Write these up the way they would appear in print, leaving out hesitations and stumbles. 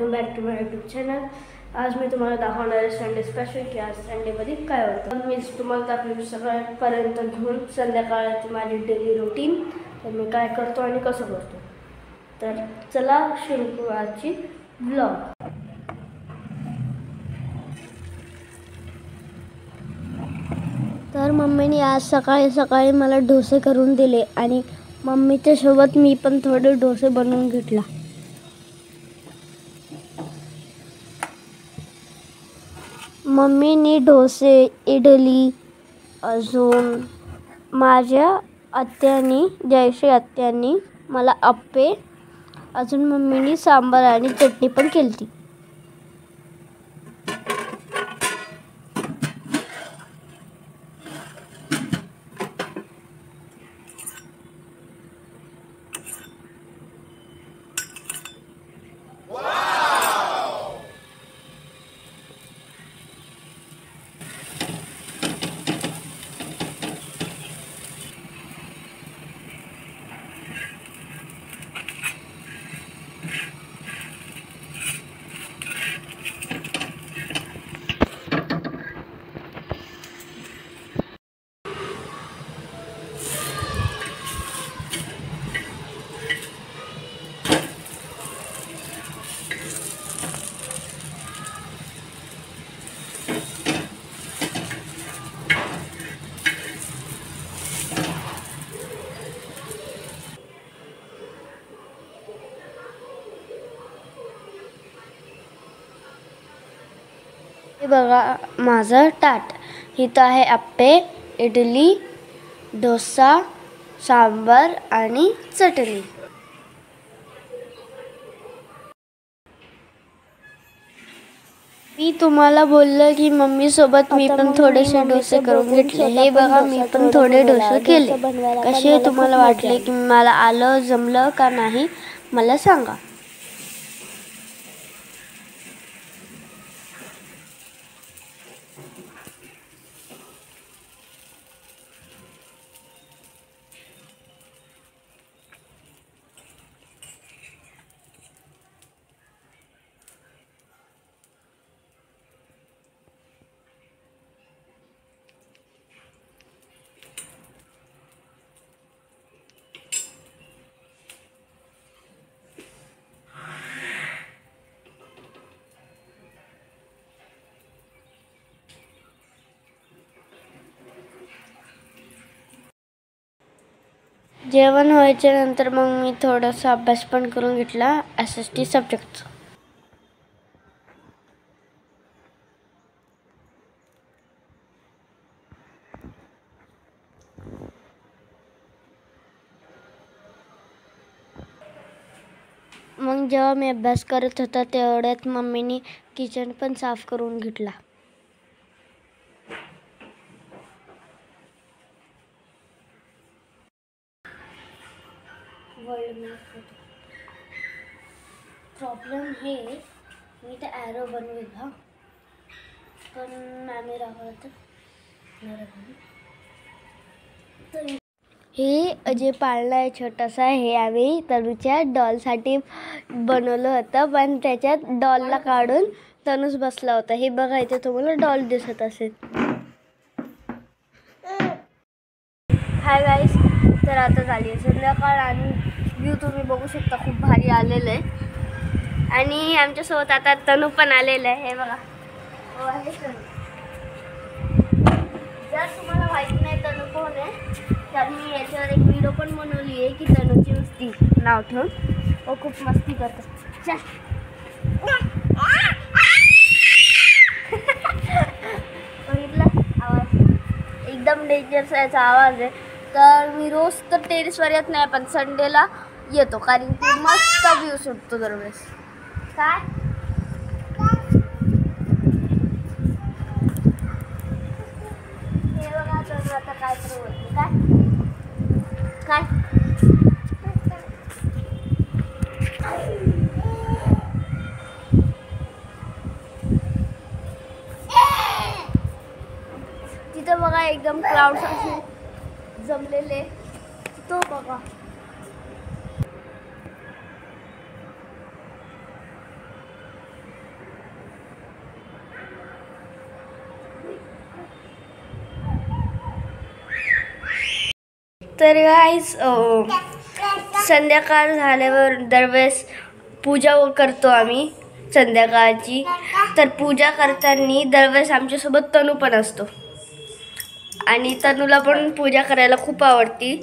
Welcome back to my YouTube channel. आज मी तुम्हाला दाखवणार आहे संडे स्पेशल की आज संडेमध्ये काय होतं। मी तुम्हाला दाखवू सकाळपर्यंत घेऊन संध्याकाळची माझी डेली रुटीन, तर मी काय करतो आणि कसं करतो। तर चला सुरू करू आजची व्लॉग। तर मम्मीने आज सकाळी सकाळी मला डोसे करून दिले आणि मम्मीच्या सोबत मी पण थोडे डोसे बनवून घेतला। मम्मीने डोसे, इडली, अजून माझ्या आत्यानी जयश्री आत्यानी मला अप्पे, अजून मम्मीने सांबार आणि चटणी पण केली। हे बघा माझं ताट। इथं आहे अप्पे, इडली, डोसा, सांबार आणि चटणी। मी तुम्हाला बोललं की मम्मी सोबत मी पण थोडेसे डोसे करून घेतले। हे बघा मी पण थोडे डोसे केले। कसे तुम्हाला वाटले की मला आलं जमलं का नाही मला सांगा। जेवण व्हायच्या नंतर मग मी थोडासा अभ्यास पण करून घेतला SST सब्जेक्ट। मग जेव्हा मी अभ्यास करत होता तेवढ्यात मम्मीने किचन पण साफ करून घेतला। प्रॉब्लेम हे मी तर ॲरो बनवेल पण मॅमी राहत। हे जे पाळणा आहे छोटासा, हे आम्ही तनूच्या डॉलसाठी बनवलं होतं, पण त्याच्यात डॉलला काढून तनूच बसला होता। हे बघा इथे तुम्हाला डॉल दिसत असेल। हाय गाईस, तर आता झाली आहे संध्याकाळ आणि व्ह्यू तुम्ही बघू शकता खूप भारी आलेलं आहे। आणि आमच्यासोबत आता तनू पण आलेलं आहे। हे बघा आहे तनू। जर तुम्हाला माहिती नाही तनू कोण आहे तर मी याच्यावर एक व्हिडिओ पण बनवली आहे की तनूची मस्ती नाव ठेवून वो खूप मस्ती करतो। बघितला आवाज एकदम डेंजरचा याचा आवाज आहे। तर मी रोज तर टेरेसवर येत नाही पण संडेला येतो कारण की मस्त व्ह्यू सुटतो दरवेळेस। काय हे बघा तर आता काय सुरू होतं काय तिथं बघा एकदम क्राउड असे जमलेले, तो बघा तर गाईस संध्याकाळ झाल्यावर दरवेळेस पूजा करतो आम्ही संध्याकाळची. तर पूजा करताना दरवेळेस आमच्यासोबत तनू पण असतो आणि तनूला पण पूजा करायला खूप आवडती.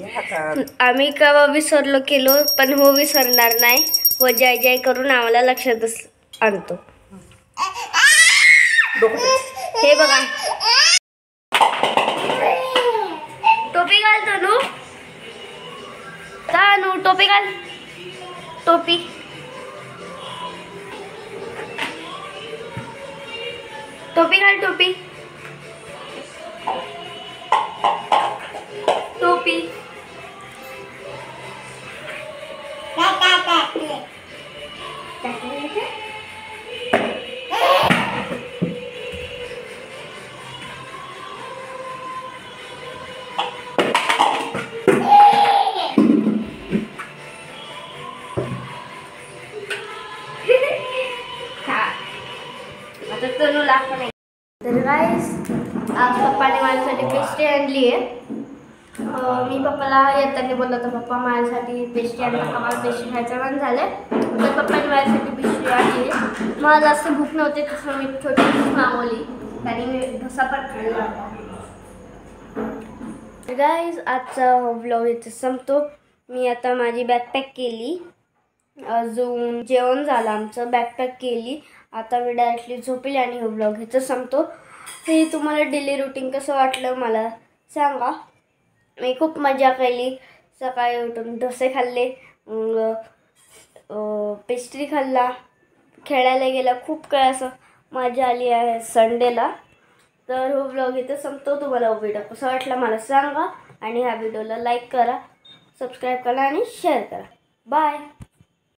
आम्ही केव्हा विसरलो केलो पण हो विसरणार नाही. हो जय जय करून आम्हाला लक्षातच आणतो. हे बघा टोपी घाल तनू. तनू टोपी घाल. टोपी टोपी घाल. टोपी टोपी आता तनू लागत नाही. तर गाईस आज पप्पाने माझ्यासाठी पेस्ट्री आणली आहे. मी पप्पाला येताना बोललो तर पप्पा माझ्यासाठी पेस्ट्री आणला. आम्हाला पेस्ट्री खायचं मन झालं तर पप्पाने माझ्यासाठी पेस्ट्री आणली. मला जास्त भूक नव्हती तसं मी छोटी मागवली आणि मी डोसा पण खाल्ला होता. गाईज आजचा व्लॉग इथे संपतो. मी आता माझी बॅकपॅक केली. अजून जेवण झालं आमचं. बॅकपॅक केली. आता मी डायरेक्टली झोपेल आणि हा व्लॉग इथं संपतो. हे तुम्हाला डेली रुटीन कसं वाटलं मला सांगा. मी खूप मजा केली. सकाळी उठून डोसे खाल्ले, पेस्ट्री खाल्ला, खेळायला गेला. खूप काय असं मजा आली आहे संडेला. तर हा व्लॉग इथं संपतो. तुम्हाला व्हिडिओ कसा वाटला मला सांगा आणि ह्या व्हिडिओला लाईक करा, सबस्क्राईब करा आणि शेअर करा. बाय.